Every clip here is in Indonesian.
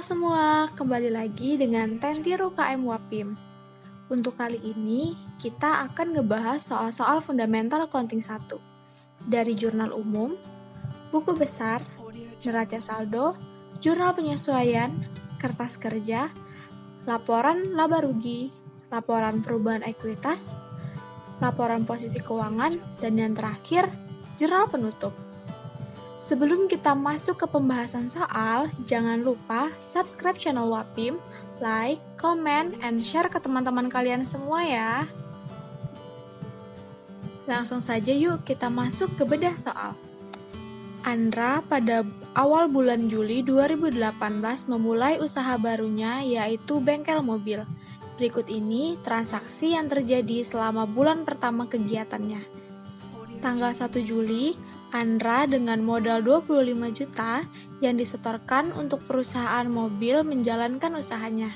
semua, kembali lagi dengan Tentiru KM Wapim. Untuk kali ini, kita akan ngebahas soal-soal fundamental accounting 1 dari jurnal umum, buku besar, neraca saldo, jurnal penyesuaian, kertas kerja, laporan laba rugi, laporan perubahan ekuitas, laporan posisi keuangan, dan yang terakhir, jurnal penutup. Sebelum kita masuk ke pembahasan soal, jangan lupa subscribe channel Wapim, like, comment, and share ke teman-teman kalian semua ya. Langsung saja yuk kita masuk ke bedah soal. Andra pada awal bulan Juli 2018 memulai usaha barunya yaitu bengkel mobil. Berikut ini transaksi yang terjadi selama bulan pertama kegiatannya. Tanggal 1 Juli, Andra dengan modal 25 juta yang disetorkan untuk perusahaan mobil menjalankan usahanya.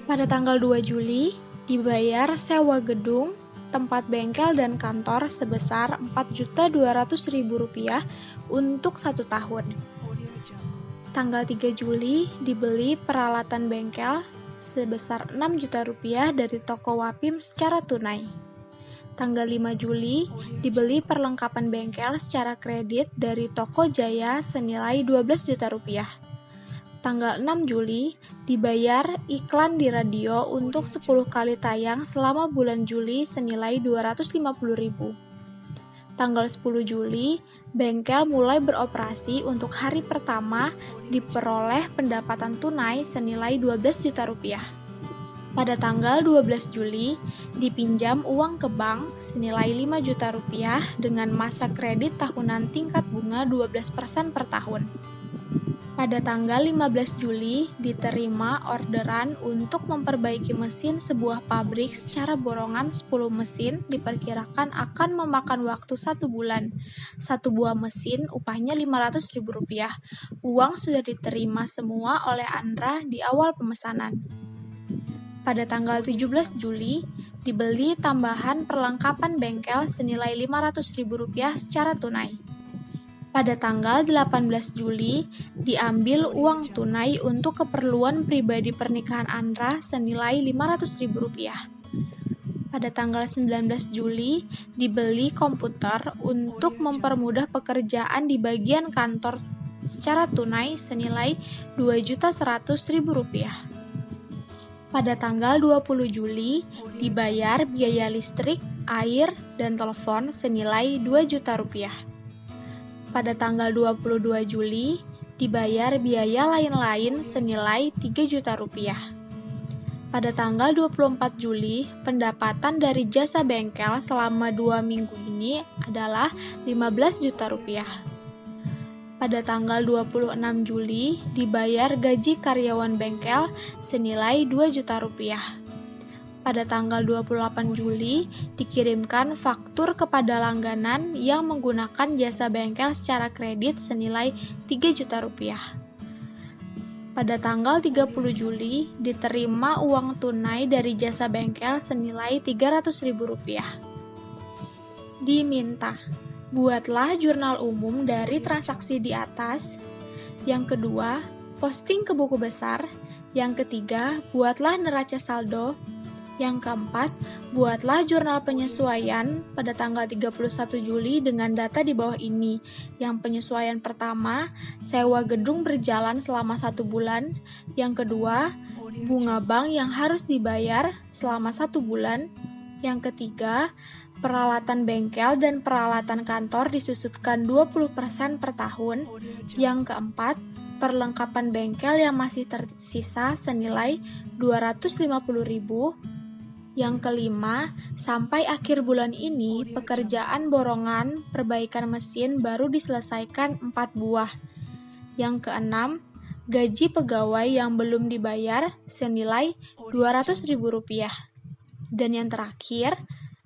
Pada tanggal 2 Juli, dibayar sewa gedung, tempat bengkel dan kantor sebesar Rp4.200.000 untuk 1 tahun. Tanggal 3 Juli, dibeli peralatan bengkel sebesar Rp6 juta dari toko Wapim secara tunai. Tanggal 5 Juli, dibeli perlengkapan bengkel secara kredit dari toko Jaya senilai Rp12 juta. Tanggal 6 Juli, dibayar iklan di radio untuk 10 kali tayang selama bulan Juli senilai Rp250.000. Tanggal 10 Juli, bengkel mulai beroperasi untuk hari pertama diperoleh pendapatan tunai senilai Rp12 juta. Pada tanggal 12 Juli, dipinjam uang ke bank senilai Rp5 juta dengan masa kredit tahunan tingkat bunga 12% per tahun. Pada tanggal 15 Juli, diterima orderan untuk memperbaiki mesin sebuah pabrik secara borongan 10 mesin diperkirakan akan memakan waktu 1 bulan. 1 buah mesin upahnya Rp500.000. Uang sudah diterima semua oleh Andra di awal pemesanan. Pada tanggal 17 Juli, dibeli tambahan perlengkapan bengkel senilai Rp500.000 secara tunai. Pada tanggal 18 Juli, diambil uang tunai untuk keperluan pribadi pernikahan Andra senilai Rp500.000. Pada tanggal 19 Juli, dibeli komputer untuk mempermudah pekerjaan di bagian kantor secara tunai senilai Rp2.100.000. Pada tanggal 20 Juli, dibayar biaya listrik, air, dan telepon senilai Rp2 juta. Pada tanggal 22 Juli, dibayar biaya lain-lain senilai Rp3 juta. Pada tanggal 24 Juli, pendapatan dari jasa bengkel selama 2 minggu ini adalah Rp15 juta. Pada tanggal 26 Juli, dibayar gaji karyawan bengkel senilai Rp2 juta. Pada tanggal 28 Juli, dikirimkan faktur kepada langganan yang menggunakan jasa bengkel secara kredit senilai Rp3 juta. Pada tanggal 30 Juli, diterima uang tunai dari jasa bengkel senilai Rp300.000. Diminta buatlah jurnal umum dari transaksi di atas. Yang kedua, posting ke buku besar. Yang ketiga, buatlah neraca saldo. Yang keempat, buatlah jurnal penyesuaian pada tanggal 31 Juli dengan data di bawah ini. Yang penyesuaian pertama, sewa gedung berjalan selama 1 bulan. Yang kedua, bunga bank yang harus dibayar selama 1 bulan. Yang ketiga, peralatan bengkel dan peralatan kantor disusutkan 20% per tahun. Yang keempat, perlengkapan bengkel yang masih tersisa senilai Rp250.000. Yang kelima, sampai akhir bulan ini, pekerjaan borongan perbaikan mesin baru diselesaikan 4 buah. Yang keenam, gaji pegawai yang belum dibayar senilai Rp200.000. Dan yang terakhir,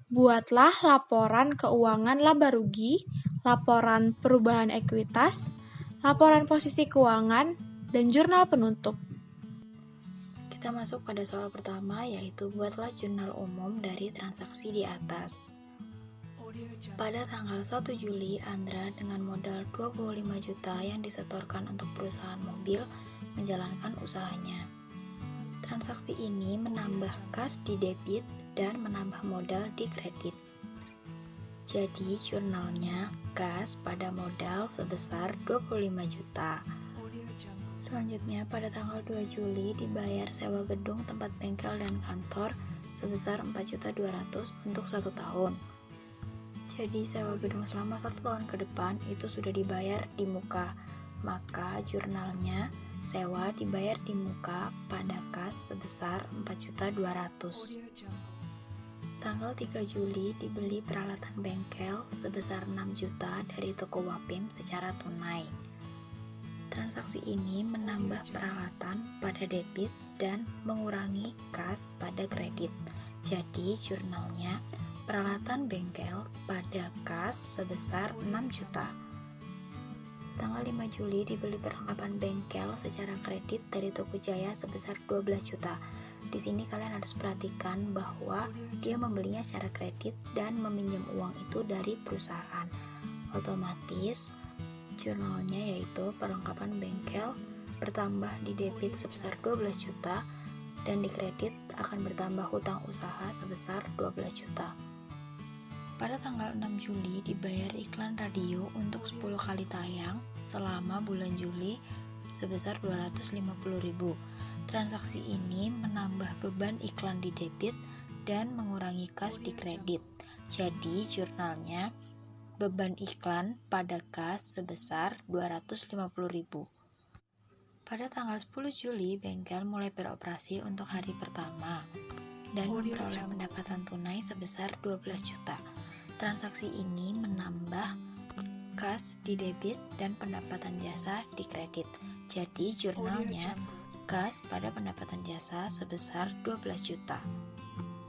buatlah laporan keuangan laba rugi, laporan perubahan ekuitas, laporan posisi keuangan, dan jurnal penutup. Kita masuk pada soal pertama, yaitu buatlah jurnal umum dari transaksi di atas. Pada tanggal 1 Juli, Andra dengan modal 25 juta yang disetorkan untuk perusahaan mobil menjalankan usahanya. Transaksi ini menambah kas di debit dan menambah modal di kredit. Jadi jurnalnya kas pada modal sebesar 25 juta. Selanjutnya pada tanggal 2 Juli dibayar sewa gedung tempat bengkel dan kantor sebesar 4.200.000 untuk 1 tahun. Jadi sewa gedung selama 1 tahun ke depan itu sudah dibayar di muka, maka jurnalnya sewa dibayar di muka pada kas sebesar 4.200.000. Tanggal 3 Juli dibeli peralatan bengkel sebesar 6 juta dari toko Wapim secara tunai. Transaksi ini menambah peralatan pada debit dan mengurangi kas pada kredit. Jadi jurnalnya peralatan bengkel pada kas sebesar 6 juta. Tanggal 5 Juli dibeli perlengkapan bengkel secara kredit dari Toko Jaya sebesar 12 juta. Di sini kalian harus perhatikan bahwa dia membelinya secara kredit dan meminjam uang itu dari perusahaan. Otomatis jurnalnya yaitu perlengkapan bengkel bertambah di debit sebesar 12 juta dan di kredit akan bertambah hutang usaha sebesar 12 juta. Pada tanggal 6 Juli dibayar iklan radio untuk 10 kali tayang selama bulan Juli sebesar 250.000. Transaksi ini menambah beban iklan di debit dan mengurangi kas di kredit. Jadi jurnalnya beban iklan pada kas sebesar 250.000. Pada tanggal 10 Juli bengkel mulai beroperasi untuk hari pertama dan memperoleh pendapatan tunai sebesar 12 juta. Transaksi ini menambah kas di debit dan pendapatan jasa di kredit. Jadi jurnalnya kas pada pendapatan jasa sebesar 12 juta.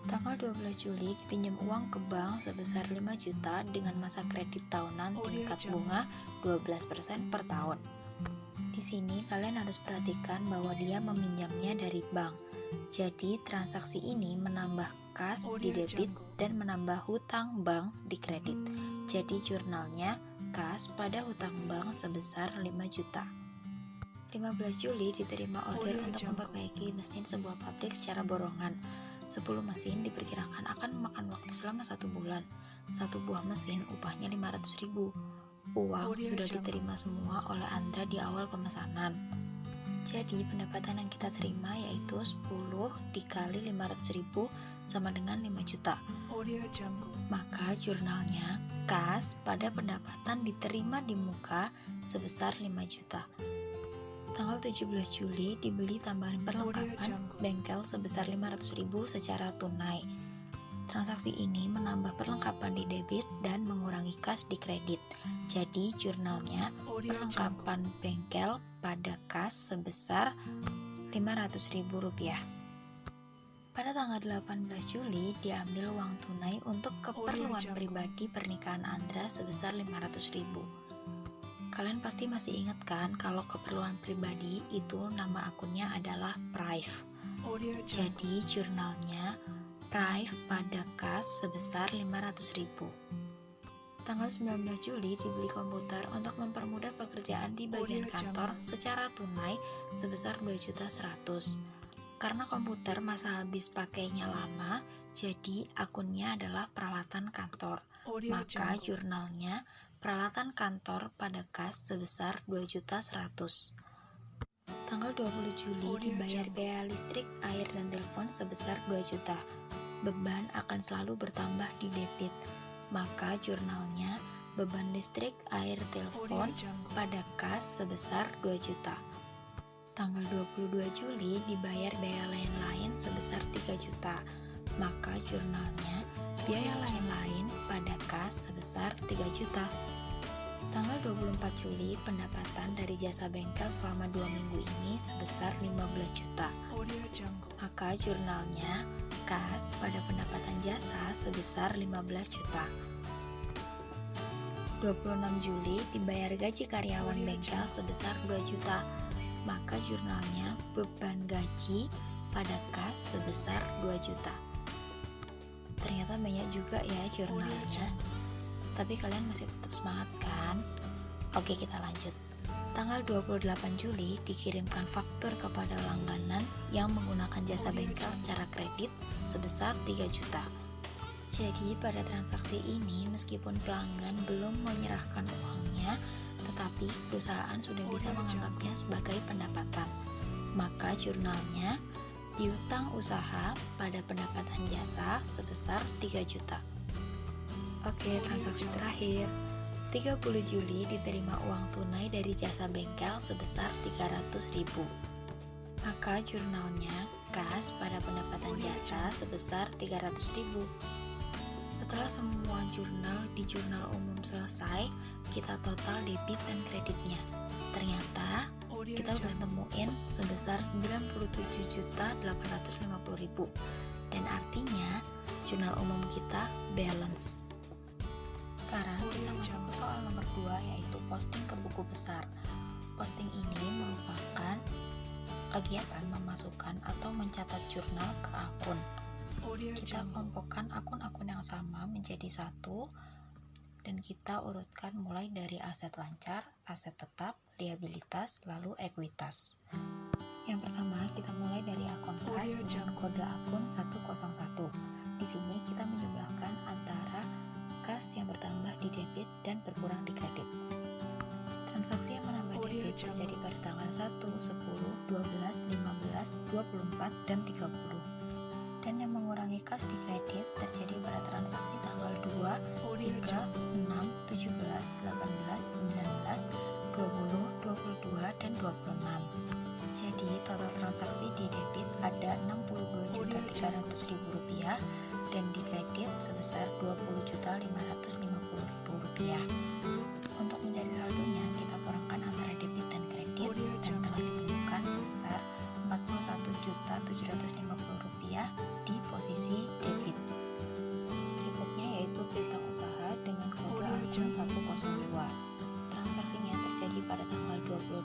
Tanggal 12 Juli dipinjam uang ke bank sebesar 5 juta dengan masa kredit tahunan tingkat bunga 12% per tahun. Di sini kalian harus perhatikan bahwa dia meminjamnya dari bank. Jadi transaksi ini menambah kas di debit dan menambah hutang bank di kredit. Jadi jurnalnya kas pada hutang bank sebesar 5 juta. 15 Juli diterima order untuk memperbaiki mesin sebuah pabrik secara borongan. 10 mesin diperkirakan akan memakan waktu selama 1 bulan. 1 buah mesin upahnya 500.000. Uang sudah diterima semua oleh Andra di awal pemesanan. Jadi pendapatan yang kita terima yaitu 10 dikali 500.000 sama dengan 5 juta. Maka jurnalnya kas pada pendapatan diterima di muka sebesar 5 juta. Tanggal 17 Juli dibeli tambahan perlengkapan bengkel sebesar 500.000 secara tunai. Transaksi ini menambah perlengkapan di debit dan mengurangi kas di kredit. Jadi jurnalnya perlengkapan bengkel pada kas sebesar Rp500.000. Pada tanggal 18 Juli diambil uang tunai untuk keperluan pribadi pernikahan Andra sebesar 500.000. Kalian pasti masih ingat kan kalau keperluan pribadi itu nama akunnya adalah Prive. Jadi jurnalnya Prive pada kas sebesar 500.000. Tanggal 19 Juli dibeli komputer untuk mempermudah pekerjaan di bagian kantor secara tunai sebesar 2.100.000. Karena komputer masa habis pakainya lama, jadi akunnya adalah peralatan kantor. Maka jurnalnya peralatan kantor pada kas sebesar 2.100.000. Tanggal 20 Juli dibayar biaya listrik, air, dan telepon sebesar 2 juta. Beban akan selalu bertambah di debit. Maka jurnalnya beban listrik, air, telepon pada kas sebesar 2 juta. Tanggal 22 Juli dibayar biaya lain-lain sebesar 3 juta. Maka jurnalnya biaya lain-lain pada kas sebesar 3 juta. Tanggal 24 Juli pendapatan dari jasa bengkel selama 2 minggu ini sebesar 15 juta. Maka jurnalnya kas pada pendapatan jasa sebesar 15 juta. 26 Juli dibayar gaji karyawan bengkel sebesar 2 juta. Maka jurnalnya beban gaji pada kas sebesar 2 juta. Ternyata banyak juga ya jurnalnya. Tapi kalian masih tetap semangat kan? Oke, kita lanjut. Tanggal 28 Juli dikirimkan faktur kepada langganan yang menggunakan jasa bengkel secara kredit sebesar 3 juta. Jadi pada transaksi ini meskipun pelanggan belum menyerahkan uangnya, tetapi perusahaan sudah bisa menganggapnya sebagai pendapatan. Maka jurnalnya piutang usaha pada pendapatan jasa sebesar 3 juta. Oke, transaksi terakhir. 30 Juli diterima uang tunai dari jasa bengkel sebesar 300.000. Maka jurnalnya kas pada pendapatan jasa sebesar 300.000. Setelah semua jurnal di jurnal umum selesai, kita total debit dan kreditnya. Ternyata kita udah temuin sebesar 97.850.000. Dan artinya jurnal umum kita balance. Sekarang kita masuk ke soal nomor 2, yaitu posting ke buku besar. Posting ini merupakan kegiatan memasukkan atau mencatat jurnal ke akun. Kita kelompokkan akun-akun yang sama menjadi satu dan kita urutkan mulai dari aset lancar, aset tetap, liabilitas, lalu ekuitas. Yang pertama, kita mulai dari akun kas dengan kode akun 101. Di sini kita menjumlahkan antara kas yang bertambah di debit dan berkurang di kredit. Transaksi yang menambah debit terjadi pada tanggal 1, 10, 12, 15, 24, dan 30. Dan yang mengurangi kas di kredit terjadi pada transaksi tanggal 2, 3, 6, 17, 18, 19, 20, 22, dan 26. Jadi total transaksi di debit ada Rp62.300.000 dan di kredit sebesar Rp20.550.000. Untuk mencari saldonya, kita kurangkan antara debit dan kredit dan telah ditemukan sebesar Rp41.750.000 di posisi debit. Berikutnya yaitu piutang usaha dengan kode akun 102. Transaksinya terjadi pada tanggal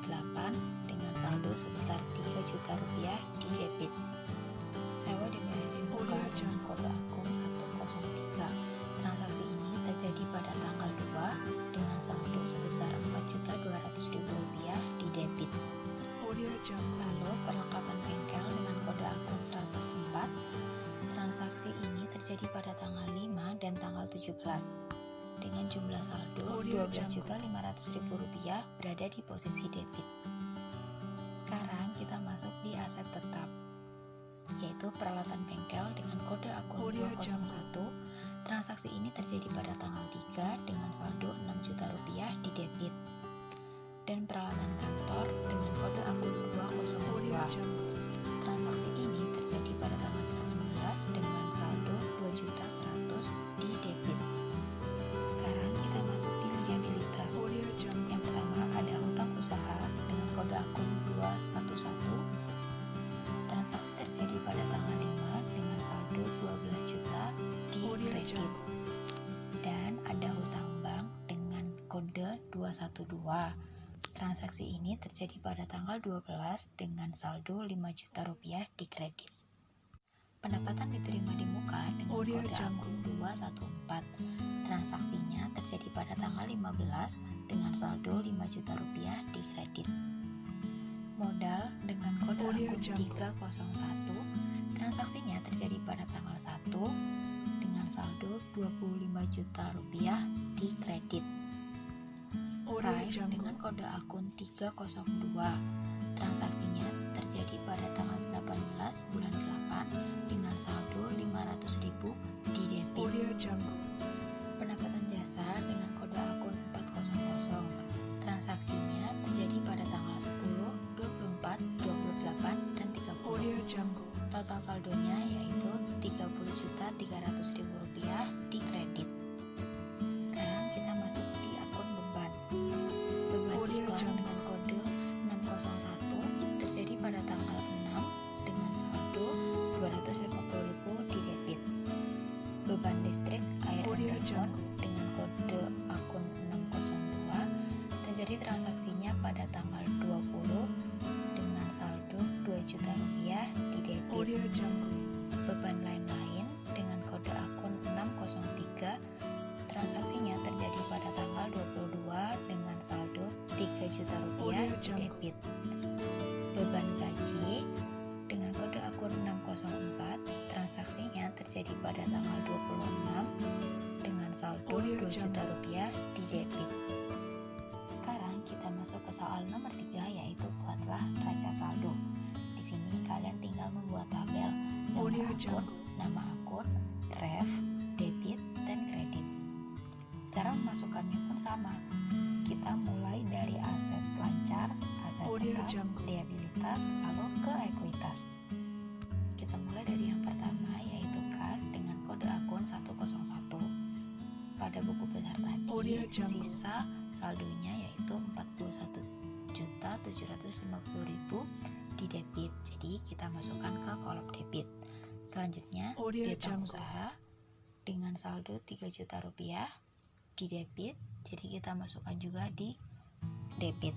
28 dengan saldo sebesar Rp3 juta di debit. Sewa di muka dengan kode akun 103. Transaksi ini terjadi pada tanggal 2 dengan saldo sebesar Rp4.200.000 di debit. Lalu perlengkapan bengkel dengan kode akun 104. Transaksi ini terjadi pada tanggal 5 dan tanggal 17 dengan jumlah saldo Rp12.500.000 berada di posisi debit. Sekarang kita masuk di aset tetap, yaitu peralatan bengkel dengan kode akun 201. Transaksi ini terjadi pada tanggal 3 dengan saldo Rp6 juta di debit. Dan peralatan kantor dengan kode akun 202. Transaksi ini terjadi pada tanggal 18 dengan saldo Rp2.100.000 di debit. Sekarang kita masuk di liabilitas. Yang pertama ada hutang usaha dengan kode akun 211. Transaksi terjadi pada tanggal 5 dengan saldo Rp12 juta di kredit. Dan ada hutang bank dengan kode 212. Transaksi ini terjadi pada tanggal 12 dengan saldo Rp5 juta di kredit. Pendapatan diterima di muka dengan kode akun 214. Transaksinya terjadi pada tanggal 15 dengan saldo Rp5 juta di kredit. Modal dengan kode akun 301. Transaksinya terjadi pada tanggal 1 dengan saldo Rp25 juta di kredit. Price dengan kode akun 302. Transaksinya terjadi pada tanggal 18 bulan 8 dengan saldo Rp500.000 di debit. Pendapatan jasa dengan kode akun 400. Transaksinya terjadi pada tanggal 10, 24, 28, dan 30. Total saldonya yaitu Rp30.300.000 di kredit. Sekarang kita masuk di akun beban. Beban iklan dengan kode 601 terjadi pada tanggal 6 dengan saldo Rp250.000 di debit. Beban listrik, air, dan telepon dengan kode akun 602 terjadi transaksinya pada tanggal 20 dengan saldo Rp2 juta di debit. Beban lain-lain dengan kode akun 603 transaksinya terjadi Rp3 juta di debit. Beban gaji dengan kode akun 604, transaksinya terjadi pada tanggal 26 dengan saldo Rp2 juta di debit. Sekarang kita masuk ke soal nomor 3, yaitu buatlah neraca saldo. Di sini kalian tinggal membuat tabel nama akun, ref, debit, dan kredit. Cara memasukkannya pun sama. Kita mulai dari aset lancar, aset tetap, liabilitas, lalu ke ekuitas. Kita mulai dari yang pertama, yaitu kas dengan kode akun 101. Pada buku besar tadi, sisa saldonya yaitu Rp41.750.000 di debit. Jadi kita masukkan ke kolom debit. Selanjutnya, piutang usaha dengan saldo Rp3 juta di debit. Jadi kita masukkan juga di debit.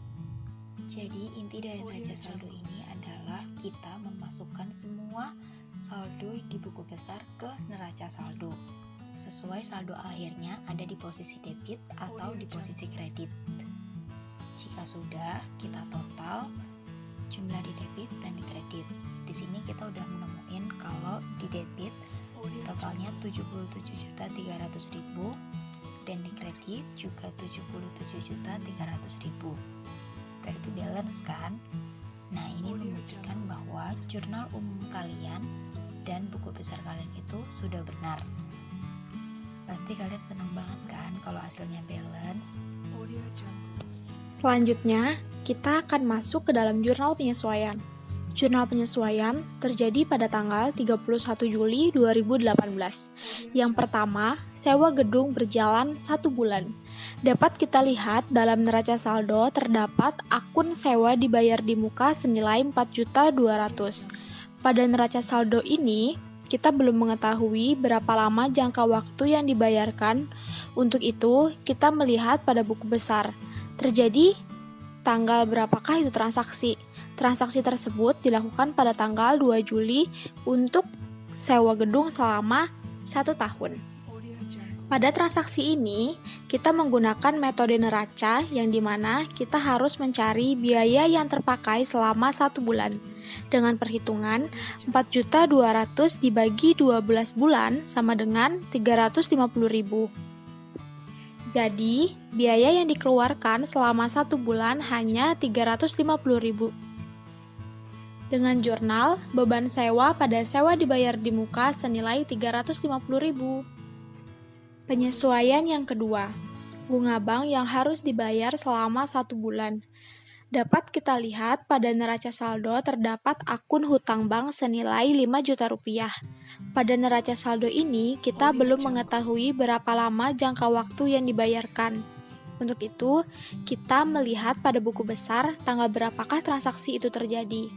Jadi inti dari neraca saldo ini adalah kita memasukkan semua saldo di buku besar ke neraca saldo sesuai saldo akhirnya ada di posisi debit atau di posisi kredit. Jika sudah, kita total jumlah di debit dan di kredit. Di sini kita udah menemuin kalau di debit totalnya Rp77.300.000 dan di kredit juga Rp77.300.000. Berarti balance kan? Nah, ini membuktikan bahwa jurnal umum kalian dan buku besar kalian itu sudah benar. Pasti kalian senang banget kan kalau hasilnya balance. Selanjutnya, kita akan masuk ke dalam jurnal penyesuaian. Jurnal penyesuaian terjadi pada tanggal 31 Juli 2018. Yang pertama, sewa gedung berjalan 1 bulan. Dapat kita lihat dalam neraca saldo terdapat akun sewa dibayar di muka senilai Rp4.200.000. Pada neraca saldo ini, kita belum mengetahui berapa lama jangka waktu yang dibayarkan. Untuk itu, kita melihat pada buku besar. Terjadi tanggal berapakah itu transaksi? Transaksi tersebut dilakukan pada tanggal 2 Juli untuk sewa gedung selama 1 tahun. Pada transaksi ini, kita menggunakan metode neraca yang dimana kita harus mencari biaya yang terpakai selama 1 bulan. Dengan perhitungan, Rp4.200.000 dibagi 12 bulan sama dengan Rp350.000. Jadi, biaya yang dikeluarkan selama 1 bulan hanya Rp350.000. Dengan jurnal, beban sewa pada sewa dibayar di muka senilai Rp350.000. Penyesuaian yang kedua, bunga bank yang harus dibayar selama 1 bulan. Dapat kita lihat pada neraca saldo terdapat akun hutang bank senilai Rp5 juta. Pada neraca saldo ini, kita belum mengetahui berapa lama jangka waktu yang dibayarkan. Untuk itu, kita melihat pada buku besar tanggal berapakah transaksi itu terjadi.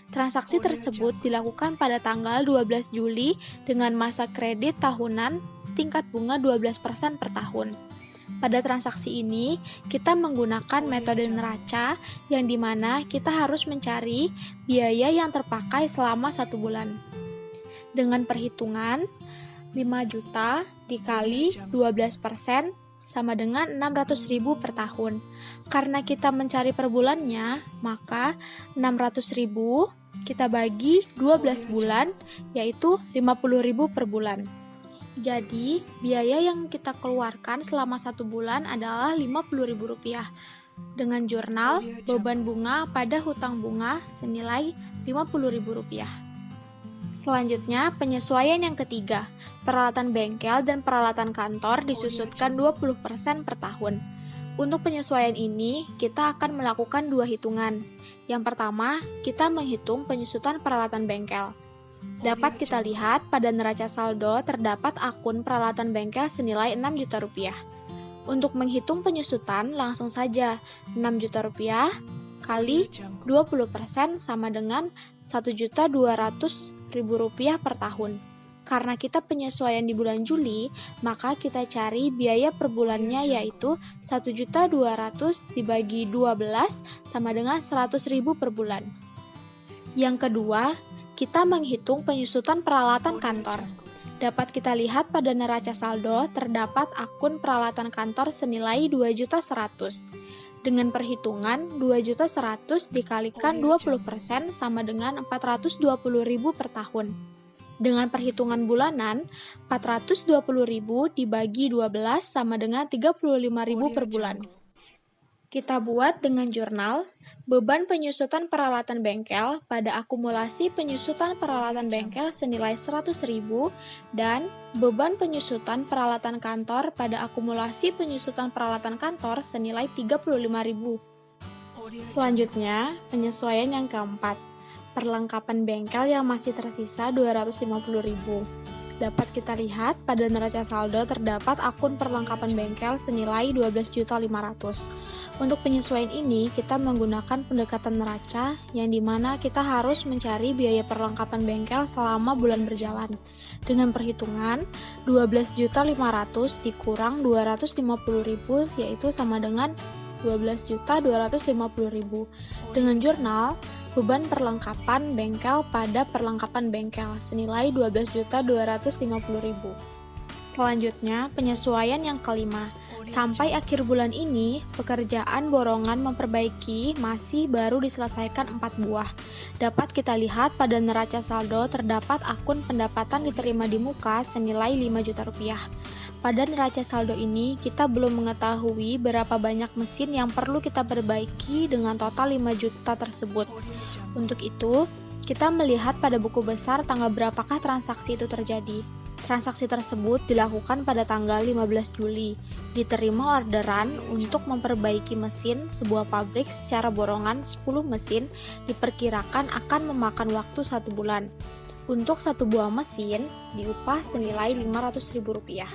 Transaksi tersebut dilakukan pada tanggal 12 Juli dengan masa kredit tahunan tingkat bunga 12% per tahun. Pada transaksi ini, kita menggunakan metode neraca yang dimana kita harus mencari biaya yang terpakai selama 1 bulan. Dengan perhitungan, 5 juta dikali 12% sama dengan 600.000 per tahun. Karena kita mencari per bulannya, maka 600.000 kita bagi 12 bulan, yaitu 50.000 per bulan. Jadi, biaya yang kita keluarkan selama 1 bulan adalah Rp50.000. Dengan jurnal, beban bunga pada hutang bunga senilai Rp50.000. Selanjutnya, penyesuaian yang ketiga. Peralatan bengkel dan peralatan kantor disusutkan 20% per tahun. Untuk penyesuaian ini, kita akan melakukan 2 hitungan. Yang pertama, kita menghitung penyusutan peralatan bengkel. Dapat kita lihat pada neraca saldo terdapat akun peralatan bengkel senilai Rp6 juta. Untuk menghitung penyusutan, langsung saja Rp6 juta kali 20% sama dengan Rp1.200.000 per tahun. Karena kita penyesuaian di bulan Juli, maka kita cari biaya per bulannya yaitu Rp1.200.000 dibagi 12 sama dengan Rp100.000 per bulan. Yang kedua, kita menghitung penyusutan peralatan kantor. Dapat kita lihat pada neraca saldo terdapat akun peralatan kantor senilai Rp2.100.000. Dengan perhitungan 2.100.000 dikalikan 20% sama dengan 420.000 per tahun. Dengan perhitungan bulanan, 420.000 dibagi 12 sama dengan 35.000 per bulan. Kita buat dengan jurnal, beban penyusutan peralatan bengkel pada akumulasi penyusutan peralatan bengkel senilai 100.000 dan beban penyusutan peralatan kantor pada akumulasi penyusutan peralatan kantor senilai 35.000. Selanjutnya, penyesuaian yang keempat, perlengkapan bengkel yang masih tersisa 250.000. Dapat kita lihat pada neraca saldo terdapat akun perlengkapan bengkel senilai 12.500.000. Untuk penyesuaian ini, kita menggunakan pendekatan neraca yang dimana kita harus mencari biaya perlengkapan bengkel selama bulan berjalan. Dengan perhitungan 12.500.000 dikurang 250.000 yaitu sama dengan 12.250.000. Dengan jurnal, beban perlengkapan bengkel pada perlengkapan bengkel senilai 12.250.000. Selanjutnya, penyesuaian yang kelima. Sampai akhir bulan ini, pekerjaan borongan memperbaiki masih baru diselesaikan 4 buah. Dapat kita lihat pada neraca saldo terdapat akun pendapatan diterima di muka senilai 5 juta rupiah. Pada neraca saldo ini, kita belum mengetahui berapa banyak mesin yang perlu kita perbaiki dengan total 5 juta tersebut. Untuk itu, kita melihat pada buku besar tanggal berapakah transaksi itu terjadi. Transaksi tersebut dilakukan pada tanggal 15 Juli. Diterima orderan untuk memperbaiki mesin sebuah pabrik secara borongan 10 mesin diperkirakan akan memakan waktu 1 bulan. Untuk 1 buah mesin diupah senilai Rp500.000.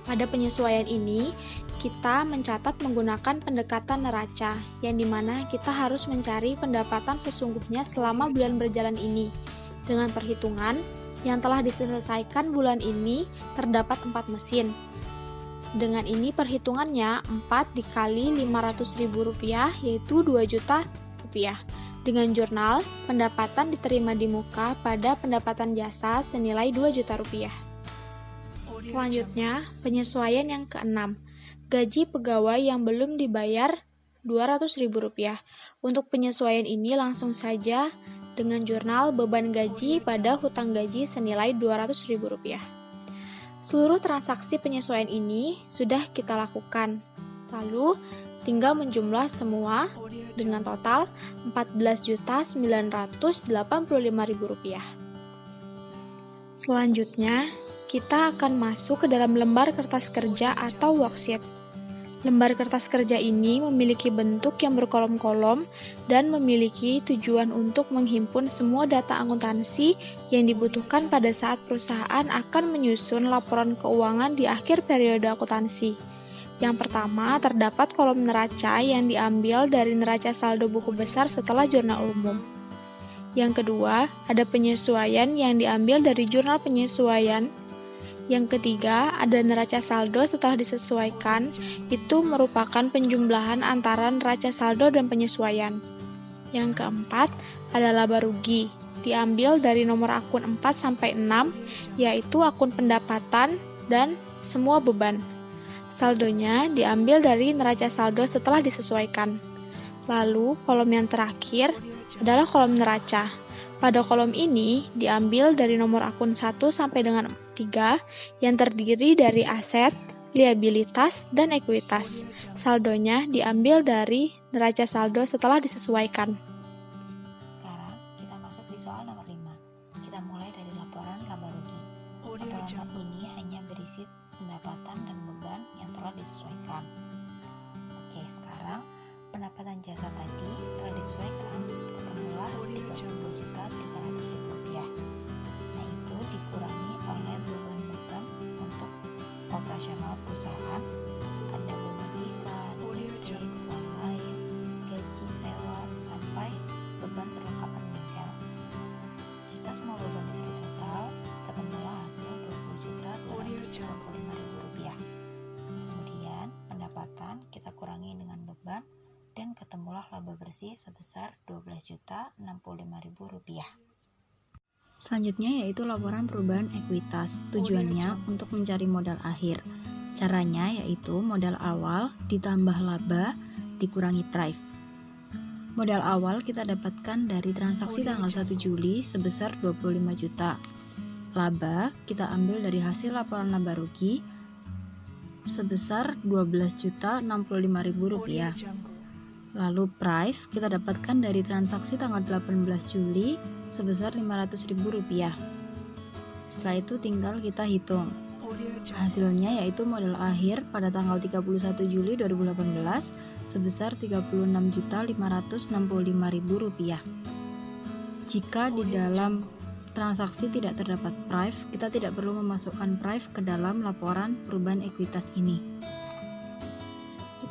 Pada penyesuaian ini, kita mencatat menggunakan pendekatan neraca, yang dimana kita harus mencari pendapatan sesungguhnya selama bulan berjalan ini. Dengan perhitungan, yang telah diselesaikan bulan ini terdapat 4 mesin. Dengan ini perhitungannya 4 dikali Rp500.000 yaitu Rp2 juta. Dengan jurnal, pendapatan diterima di muka pada pendapatan jasa senilai Rp2 juta. Selanjutnya, penyesuaian yang keenam. Gaji pegawai yang belum dibayar Rp200.000. Untuk penyesuaian ini langsung saja dengan jurnal beban gaji pada hutang gaji senilai Rp200.000. Seluruh transaksi penyesuaian ini sudah kita lakukan. Lalu, tinggal menjumlah semua dengan total Rp14.985.000. Selanjutnya, kita akan masuk ke dalam lembar kertas kerja atau worksheet. Lembar kertas kerja ini memiliki bentuk yang berkolom-kolom dan memiliki tujuan untuk menghimpun semua data akuntansi yang dibutuhkan pada saat perusahaan akan menyusun laporan keuangan di akhir periode akuntansi. Yang pertama, terdapat kolom neraca yang diambil dari neraca saldo buku besar setelah jurnal umum. Yang kedua, ada penyesuaian yang diambil dari jurnal penyesuaian. Yang ketiga, ada neraca saldo setelah disesuaikan, itu merupakan penjumlahan antara neraca saldo dan penyesuaian. Yang keempat, ada laba rugi, diambil dari nomor akun 4-6, yaitu akun pendapatan dan semua beban. Saldonya diambil dari neraca saldo setelah disesuaikan. Lalu, kolom yang terakhir adalah kolom neraca. Pada kolom ini diambil dari nomor akun 1 sampai dengan 3 yang terdiri dari aset, liabilitas, dan ekuitas. Saldonya diambil dari neraca saldo setelah disesuaikan. Sekarang kita masuk di soal nomor 5. Kita mulai dari laporan laba rugi. Laporan ini hanya berisi pendapatan dan beban yang telah disesuaikan. Oke, sekarang pendapatan jasa tadi setelah disesuaikan ketemulah Rp30.300.000. Nah, itu dikurangi oleh beban-beban untuk operasional perusahaan. Ada beban iklan, listrik, uang lain, gaji, sewa, sampai beban perlengkapan bengkel. Jika semua beban itu total, ketemulah hasil Rp20.235.000. Kemudian pendapatan kita kurangi dengan beban dan ketemulah laba bersih sebesar Rp12.065.000. Selanjutnya yaitu laporan perubahan ekuitas. Tujuannya untuk mencari modal akhir. Caranya yaitu modal awal ditambah laba dikurangi prive. Modal awal kita dapatkan dari transaksi tanggal 1 Juli sebesar 25 juta. Laba kita ambil dari hasil laporan laba rugi sebesar Rp12.065.000. Lalu prive kita dapatkan dari transaksi tanggal 18 Juli sebesar Rp500.000. Setelah itu tinggal kita hitung. Hasilnya yaitu modal akhir pada tanggal 31 Juli 2018 sebesar Rp36.565.000. Jika di dalam transaksi tidak terdapat prive, kita tidak perlu memasukkan prive ke dalam laporan perubahan ekuitas ini.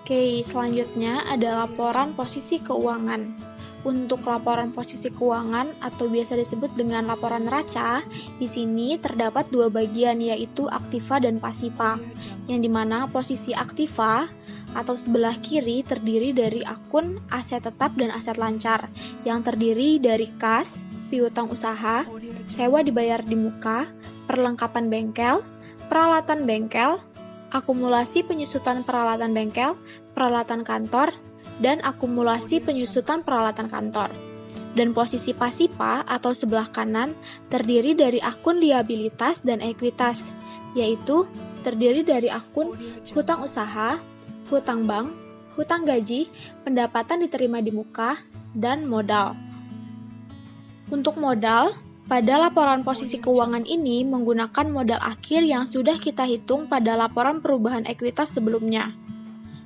Oke, selanjutnya ada laporan posisi keuangan. Untuk laporan posisi keuangan atau biasa disebut dengan laporan neraca, di sini terdapat dua bagian yaitu aktiva dan pasiva. Yang dimana posisi aktiva atau sebelah kiri terdiri dari akun aset tetap dan aset lancar yang terdiri dari kas, piutang usaha, sewa dibayar di muka, perlengkapan bengkel, peralatan bengkel, akumulasi penyusutan peralatan bengkel, peralatan kantor, dan akumulasi penyusutan peralatan kantor. Dan posisi pasiva atau sebelah kanan terdiri dari akun liabilitas dan ekuitas, yaitu terdiri dari akun hutang usaha, hutang bank, hutang gaji, pendapatan diterima di muka, dan modal. Untuk modal, pada laporan posisi keuangan ini menggunakan modal akhir yang sudah kita hitung pada laporan perubahan ekuitas sebelumnya.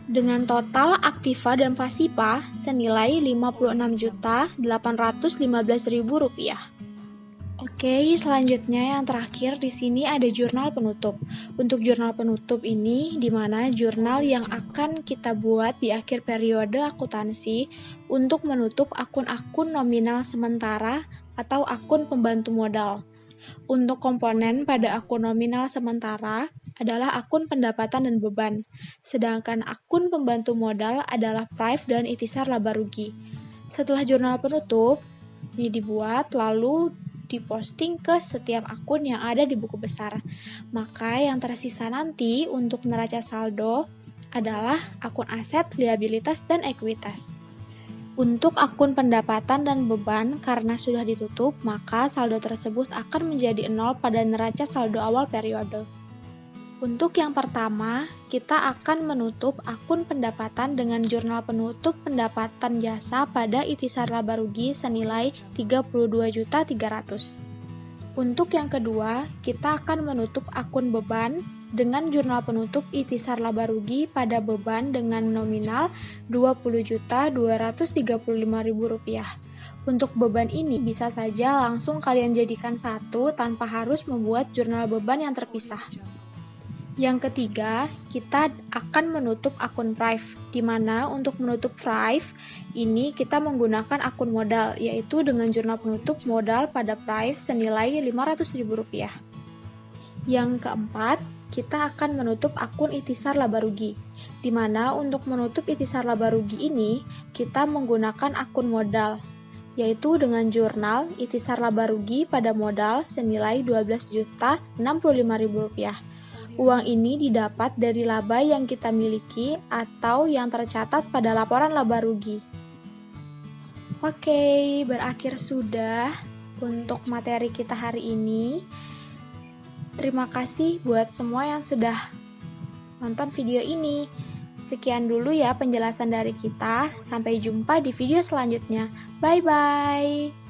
Dengan total aktiva dan pasiva senilai Rp56.815.000. Oke, selanjutnya yang terakhir di sini ada jurnal penutup. Untuk jurnal penutup ini di mana jurnal yang akan kita buat di akhir periode akuntansi untuk menutup akun-akun nominal sementara atau akun pembantu modal. Untuk komponen pada akun nominal sementara adalah akun pendapatan dan beban, sedangkan akun pembantu modal adalah prive dan ikhtisar laba rugi. Setelah jurnal penutup ini dibuat lalu diposting ke setiap akun yang ada di buku besar. Maka yang tersisa nanti untuk neraca saldo adalah akun aset, liabilitas, dan ekuitas. Untuk akun pendapatan dan beban, karena sudah ditutup, maka saldo tersebut akan menjadi 0 pada neraca saldo awal periode. Untuk yang pertama, kita akan menutup akun pendapatan dengan jurnal penutup pendapatan jasa pada ikhtisar laba rugi senilai Rp32.300.000. Untuk yang kedua, kita akan menutup akun beban dengan jurnal penutup ikhtisar laba rugi pada beban dengan nominal Rp20.235.000. Untuk beban ini bisa saja langsung kalian jadikan satu tanpa harus membuat jurnal beban yang terpisah. Yang ketiga, kita akan menutup akun prive, di mana untuk menutup prive ini kita menggunakan akun modal, yaitu dengan jurnal penutup modal pada prive senilai Rp500.000. Yang keempat, kita akan menutup akun ikhtisar laba rugi, di mana untuk menutup ikhtisar laba rugi ini kita menggunakan akun modal, yaitu dengan jurnal ikhtisar laba rugi pada modal senilai Rp12.065.000. Uang ini didapat dari laba yang kita miliki atau yang tercatat pada laporan laba rugi. Oke, berakhir sudah untuk materi kita hari ini. Terima kasih buat semua yang sudah nonton video ini. Sekian dulu ya penjelasan dari kita. Sampai jumpa di video selanjutnya. Bye-bye.